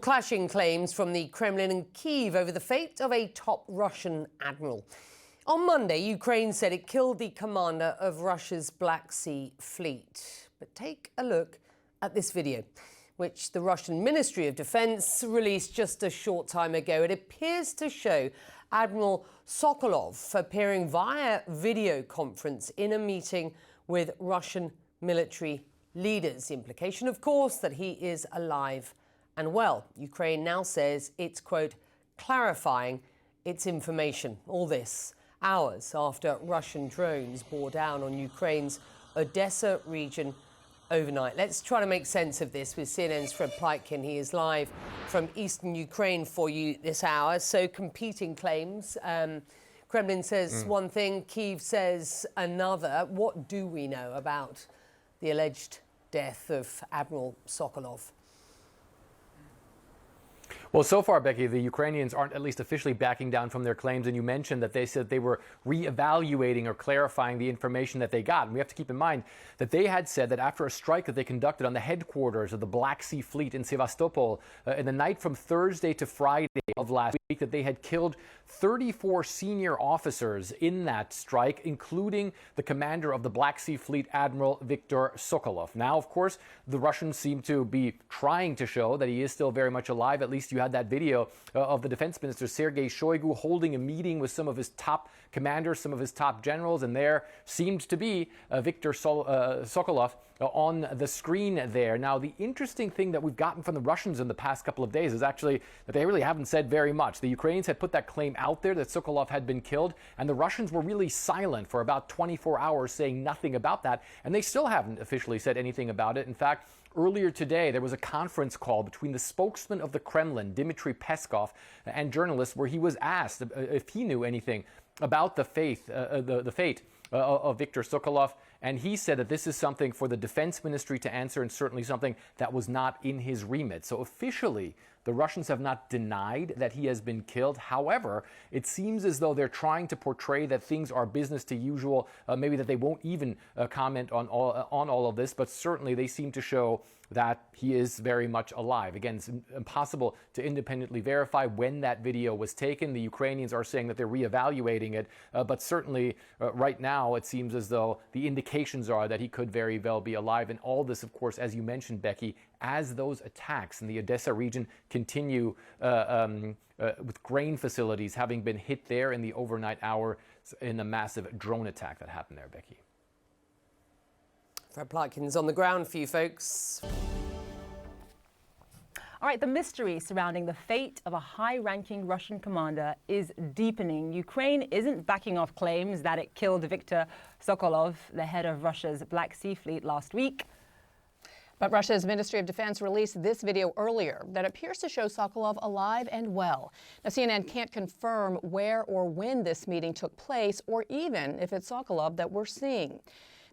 clashing claims from the Kremlin and Kyiv over the fate of a top Russian admiral. On Monday, Ukraine said it killed the commander of Russia's Black Sea Fleet. But take a look at this video, which the Russian Ministry of Defense released just a short time ago. It appears to show Admiral Sokolov appearing via video conference in a meeting with Russian military leaders. The implication, of course, that he is alive and well. Ukraine now says it's, quote, clarifying its information. All this hours after Russian drones bore down on Ukraine's Odessa region overnight. Let's try to make sense of this with CNN's Fred Pleitkin. He is live from eastern Ukraine for you this hour. So competing claims. Kremlin says one thing, Kyiv says another. What do we know about the alleged death of Admiral Sokolov? Well, so far, Becky, the Ukrainians aren't at least officially backing down from their claims. And you mentioned that they said they were reevaluating or clarifying the information that they got. And we have to keep in mind that they had said that after a strike that they conducted on the headquarters of the Black Sea Fleet in Sevastopol in the night from Thursday to Friday of last week, that they had killed 34 senior officers in that strike, including the commander of the Black Sea Fleet, Admiral Viktor Sokolov. Now, of course, the Russians seem to be trying to show that he is still very much alive. At least you had that video of the defense minister, Sergei Shoigu, holding a meeting with some of his top commanders, some of his top generals, and there seemed to be Viktor Sokolov on the screen there. Now, the interesting thing that we've gotten from the Russians in the past couple of days is actually that they really haven't said very much. The Ukrainians had put that claim out there that Sokolov had been killed, and the Russians were really silent for about 24 hours, saying nothing about that, and they still haven't officially said anything about it. In fact, earlier today, there was a conference call between the spokesman of the Kremlin, Dmitry Peskov, and journalists where he was asked if he knew anything about the fate of Viktor Sokolov. And he said that this is something for the defense ministry to answer, and certainly something that was not in his remit. So officially, the Russians have not denied that he has been killed. However, it seems as though they're trying to portray that things are business to usual, maybe that they won't even comment on all of this, but certainly they seem to show that he is very much alive. Again, it's impossible to independently verify when that video was taken. The Ukrainians are saying that they're reevaluating it, but certainly right now it seems as though the indications are that he could very well be alive. And all this, of course, as you mentioned, Becky, as those attacks in the Odessa region continue with grain facilities having been hit there in the overnight hour in the massive drone attack that happened there, Becky. Fred Pleitkin's on the ground for you folks. All right, the mystery surrounding the fate of a high-ranking Russian commander is deepening. Ukraine isn't backing off claims that it killed Viktor Sokolov, the head of Russia's Black Sea Fleet, last week. But Russia's Ministry of Defense released this video earlier that appears to show Sokolov alive and well. Now, CNN can't confirm where or when this meeting took place, or even if it's Sokolov that we're seeing.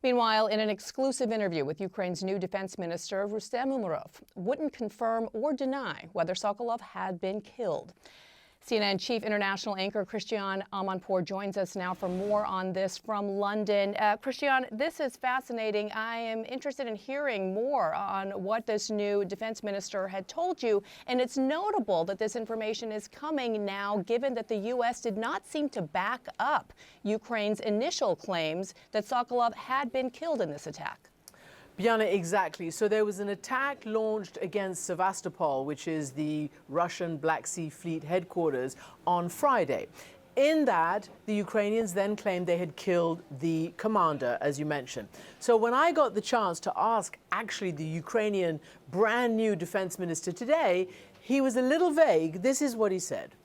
Meanwhile, in an exclusive interview with Ukraine's new defense minister, Rustem Umerov wouldn't confirm or deny whether Sokolov had been killed. CNN chief international anchor Christiane Amanpour joins us now for more on this from London. Christiane, this is fascinating. I am interested in hearing more on what this new defense minister had told you. And it's notable that this information is coming now, given that the U.S. did not seem to back up Ukraine's initial claims that Sokolov had been killed in this attack. Bjana, exactly. So there was an attack launched against Sevastopol, which is the Russian Black Sea Fleet headquarters, on Friday. In that, the Ukrainians then claimed they had killed the commander, as you mentioned. So when I got the chance to ask actually the Ukrainian brand new defense minister today, he was a little vague. This is what he said.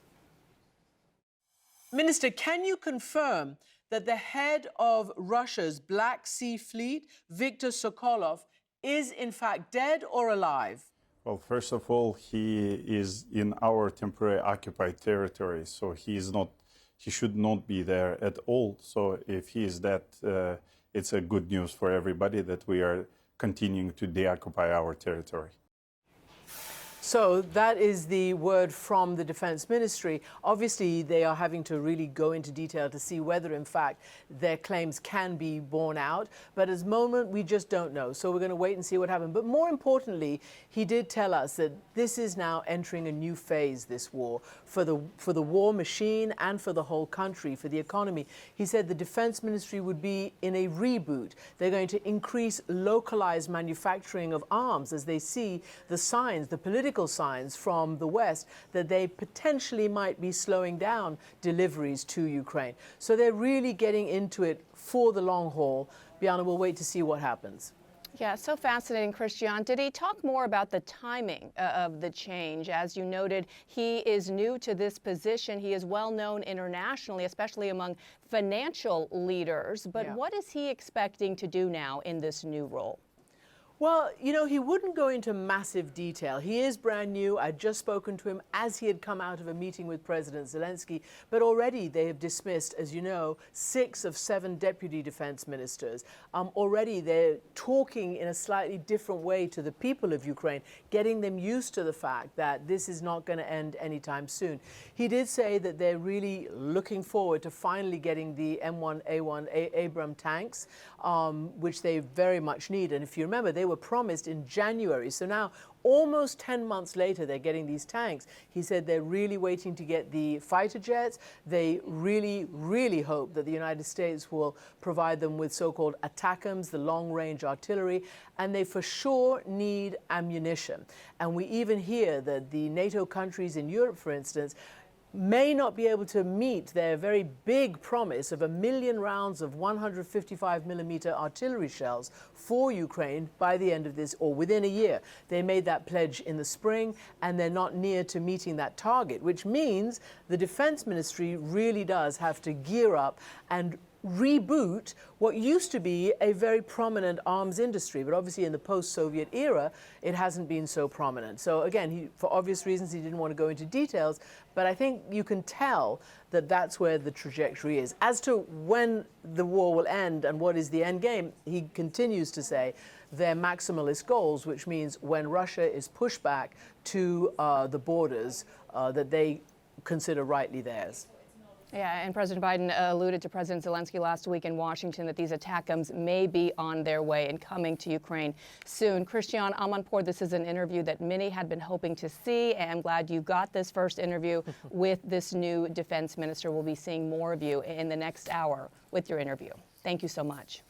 Minister, can you confirm that the head of Russia's Black Sea Fleet, Viktor Sokolov, is in fact dead or alive? Well, first of all, he is in our temporary occupied territory, so he should not be there at all. So if he is dead, it's a good news for everybody that we are continuing to deoccupy our territory. So that is the word from the Defense Ministry. Obviously, they are having to really go into detail to see whether, in fact, their claims can be borne out. But at the moment, we just don't know. So we're going to wait and see what happens. But more importantly, he did tell us that this is now entering a new phase, this war, for the war machine and for the whole country, for the economy. He said the Defense Ministry would be in a reboot. They're going to increase localized manufacturing of arms as they see the signs, the political signs from the West that they potentially might be slowing down deliveries to Ukraine. So they're really getting into it for the long haul. Bianna, we'll wait to see what happens. Yeah, so fascinating, Christian. Did he talk more about the timing of the change? As you noted, he is new to this position. He is well known internationally, especially among financial leaders. But Yeah. what is he expecting to do now in this new role? Well, you know, he wouldn't go into massive detail. He is brand new. I'd just spoken to him as he had come out of a meeting with President Zelensky. But already they have dismissed, as you know, 6 of 7 deputy defense ministers. Already they're talking in a slightly different way to the people of Ukraine, getting them used to the fact that this is not going to end anytime soon. He did say that they're really looking forward to finally getting the M1A1 Abrams tanks, which they very much need. And if you remember, they were promised in January. So now, almost 10 months later, they're getting these tanks. He said they're really waiting to get the fighter jets. They really, really hope that the United States will provide them with so-called ATACMS, the long-range artillery, and they for sure need ammunition. And we even hear that the NATO countries in Europe, for instance, may not be able to meet their very big promise of 1 million rounds of 155mm artillery shells for Ukraine by the end of this, or within a year. They made that pledge in the spring, and they're not near to meeting that target, which means the Defense Ministry really does have to gear up and reboot what used to be a very prominent arms industry. But obviously in the post-Soviet era, it hasn't been so prominent. So again, for obvious reasons, he didn't want to go into details, but I think you can tell that that's where the trajectory is. As to when the war will end and what is the end game, he continues to say their maximalist goals, which means when Russia is pushed back to the borders that they consider rightly theirs. Yeah, and President Biden alluded to President Zelensky last week in Washington that these ATACMS may be on their way and coming to Ukraine soon. Christian Amanpour, this is an interview that many had been hoping to see, and I'm glad you got this first interview with this new defense minister. We'll be seeing more of you in the next hour with your interview. Thank you so much.